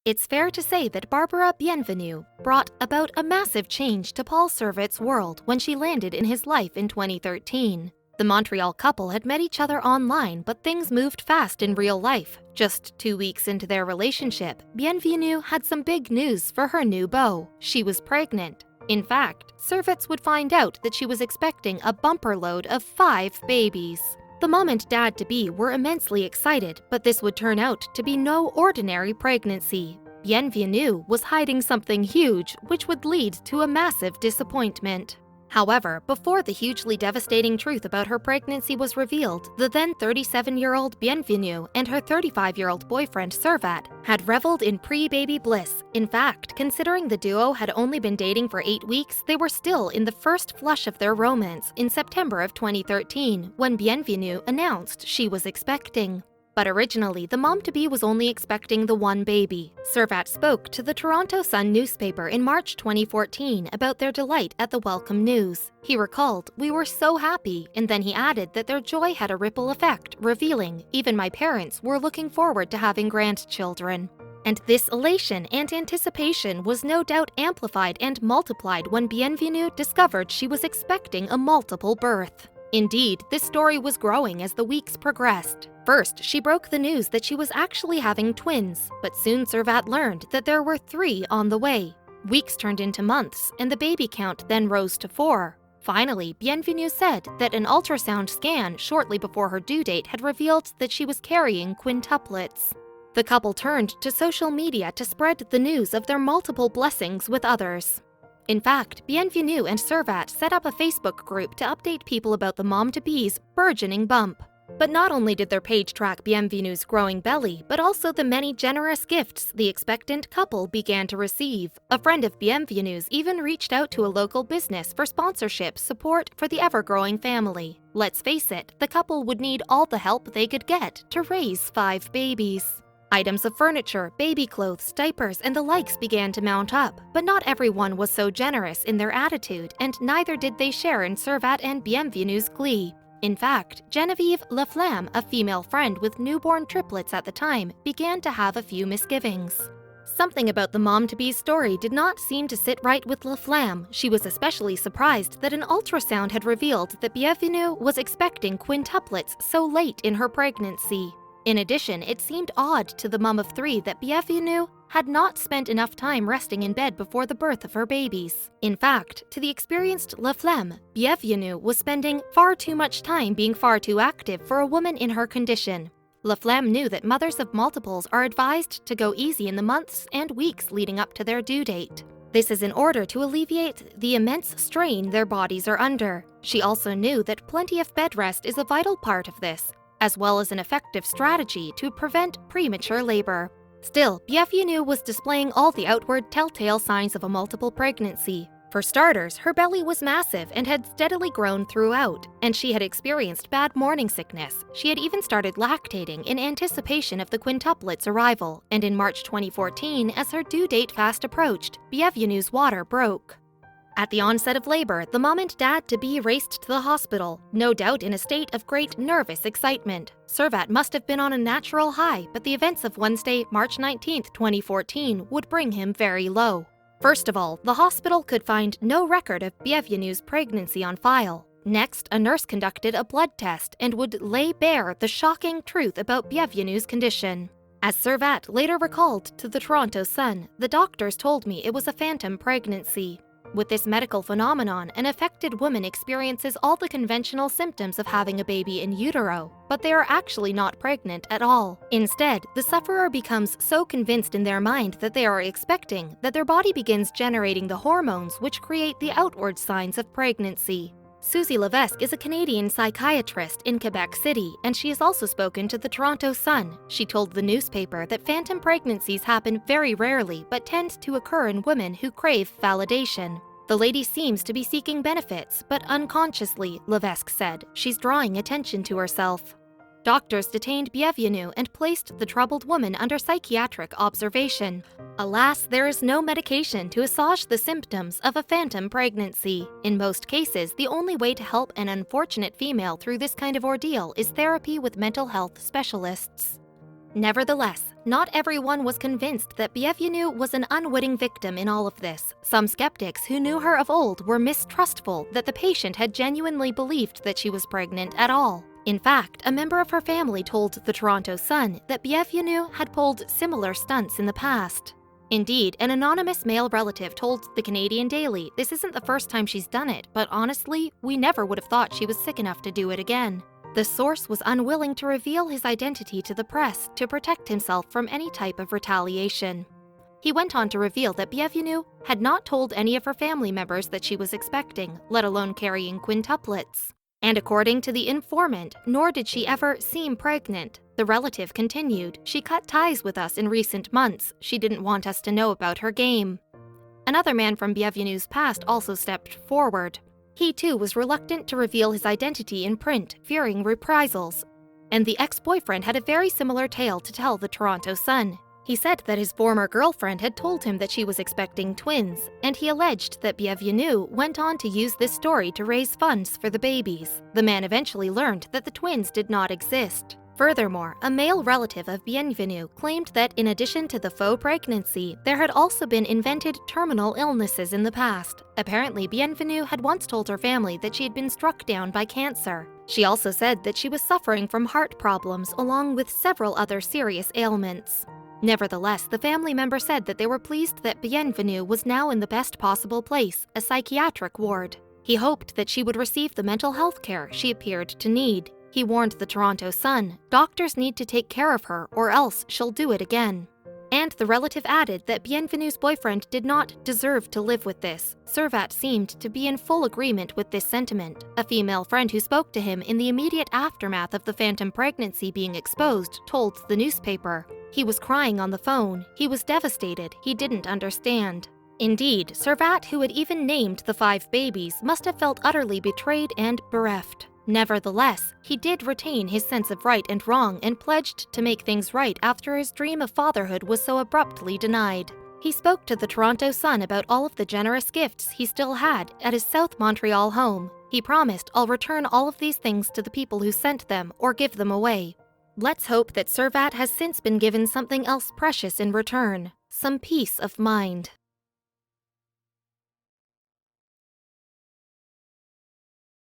It's fair to say that Barbara Bienvenue brought about a massive change to Paul Servet's world when she landed in his life in 2013. The Montreal couple had met each other online, but things moved fast in real life. Just 2 weeks into their relationship, Bienvenue had some big news for her new beau. She was pregnant. In fact, Servets would find out that she was expecting a bumper load of 5 babies. The mom and dad-to-be were immensely excited, but this would turn out to be no ordinary pregnancy. Bienvenue was hiding something huge, which would lead to a massive disappointment. However, before the hugely devastating truth about her pregnancy was revealed, the then 37-year-old Bienvenue and her 35-year-old boyfriend Servat had reveled in pre-baby bliss. In fact, considering the duo had only been dating for 8 weeks, they were still in the first flush of their romance in September of 2013, when Bienvenue announced she was expecting. But originally, the mom-to-be was only expecting the one baby. Servat spoke to the Toronto Sun newspaper in March 2014 about their delight at the welcome news. He recalled, "We were so happy," and then he added that their joy had a ripple effect, revealing, "Even my parents were looking forward to having grandchildren." And this elation and anticipation was no doubt amplified and multiplied when Bienvenue discovered she was expecting a multiple birth. Indeed, this story was growing as the weeks progressed. First, she broke the news that she was actually having twins, but soon Servat learned that there were 3 on the way. Weeks turned into months, and the baby count then rose to 4. Finally, Bienvenue said that an ultrasound scan shortly before her due date had revealed that she was carrying quintuplets. The couple turned to social media to spread the news of their multiple blessings with others. In fact, Bienvenue and Servat set up a Facebook group to update people about the mom-to-be's burgeoning bump. But not only did their page track Bienvenue's growing belly, but also the many generous gifts the expectant couple began to receive. A friend of Bienvenue's even reached out to a local business for sponsorship support for the ever-growing family. Let's face it, the couple would need all the help they could get to raise 5 babies. Items of furniture, baby clothes, diapers, and the likes began to mount up, but not everyone was so generous in their attitude, and neither did they share in Servat and Bienvenue's glee. In fact, Genevieve Laflamme, a female friend with newborn triplets at the time, began to have a few misgivings. Something about the mom-to-be's story did not seem to sit right with Laflamme. She was especially surprised that an ultrasound had revealed that Bienvenue was expecting quintuplets so late in her pregnancy. In addition, it seemed odd to the mom of 3 that Bienvenue had not spent enough time resting in bed before the birth of her babies. In fact, to the experienced Laflamme, Bienvenue was spending far too much time being far too active for a woman in her condition. Laflamme knew that mothers of multiples are advised to go easy in the months and weeks leading up to their due date. This is in order to alleviate the immense strain their bodies are under. She also knew that plenty of bed rest is a vital part of this, as well as an effective strategy to prevent premature labor. Still, Bienvenue was displaying all the outward telltale signs of a multiple pregnancy. For starters, her belly was massive and had steadily grown throughout, and she had experienced bad morning sickness. She had even started lactating in anticipation of the quintuplets' arrival, and in March 2014, as her due date fast approached, Bienvenue's water broke. At the onset of labor, the mom and dad-to-be raced to the hospital, no doubt in a state of great nervous excitement. Servat must have been on a natural high, but the events of Wednesday, March 19, 2014, would bring him very low. First of all, the hospital could find no record of Bienvenue's pregnancy on file. Next, a nurse conducted a blood test and would lay bare the shocking truth about Bienvenue's condition. As Servat later recalled to the Toronto Sun, "The doctors told me it was a phantom pregnancy." With this medical phenomenon, an affected woman experiences all the conventional symptoms of having a baby in utero, but they are actually not pregnant at all. Instead, the sufferer becomes so convinced in their mind that they are expecting that their body begins generating the hormones which create the outward signs of pregnancy. Susie Levesque is a Canadian psychiatrist in Quebec City, and she has also spoken to the Toronto Sun. She told the newspaper that phantom pregnancies happen very rarely but tend to occur in women who crave validation. The lady seems to be seeking benefits, but unconsciously, Levesque said, she's drawing attention to herself. Doctors detained Bienvenue and placed the troubled woman under psychiatric observation. Alas, there is no medication to assuage the symptoms of a phantom pregnancy. In most cases, the only way to help an unfortunate female through this kind of ordeal is therapy with mental health specialists. Nevertheless, not everyone was convinced that Bienvenue was an unwitting victim in all of this. Some skeptics who knew her of old were mistrustful that the patient had genuinely believed that she was pregnant at all. In fact, a member of her family told the Toronto Sun that Bienvenue had pulled similar stunts in the past. Indeed, an anonymous male relative told the Canadian Daily this isn't the first time she's done it, but honestly, we never would have thought she was sick enough to do it again. The source was unwilling to reveal his identity to the press to protect himself from any type of retaliation. He went on to reveal that Bienvenue had not told any of her family members that she was expecting, let alone carrying quintuplets. And according to the informant, nor did she ever seem pregnant. The relative continued, "She cut ties with us in recent months. She didn't want us to know about her game." Another man from Bienvenue's past also stepped forward. He too was reluctant to reveal his identity in print, fearing reprisals. And the ex-boyfriend had a very similar tale to tell the Toronto Sun. He said that his former girlfriend had told him that she was expecting twins, and he alleged that Bienvenue went on to use this story to raise funds for the babies. The man eventually learned that the twins did not exist. Furthermore, a male relative of Bienvenue claimed that in addition to the faux pregnancy, there had also been invented terminal illnesses in the past. Apparently, Bienvenue had once told her family that she had been struck down by cancer. She also said that she was suffering from heart problems along with several other serious ailments. Nevertheless, the family member said that they were pleased that Bienvenue was now in the best possible place, a psychiatric ward. He hoped that she would receive the mental health care she appeared to need. He warned the Toronto Sun, "Doctors need to take care of her or else she'll do it again." And the relative added that Bienvenue's boyfriend did not deserve to live with this. Servat seemed to be in full agreement with this sentiment. A female friend who spoke to him in the immediate aftermath of the phantom pregnancy being exposed told the newspaper, "He was crying on the phone. He was devastated. He didn't understand." Indeed, Servat, who had even named the 5 babies, must have felt utterly betrayed and bereft. Nevertheless, he did retain his sense of right and wrong and pledged to make things right after his dream of fatherhood was so abruptly denied. He spoke to the Toronto Sun about all of the generous gifts he still had at his South Montreal home. He promised, "I'll return all of these things to the people who sent them or give them away." Let's hope that Servat has since been given something else precious in return, some peace of mind.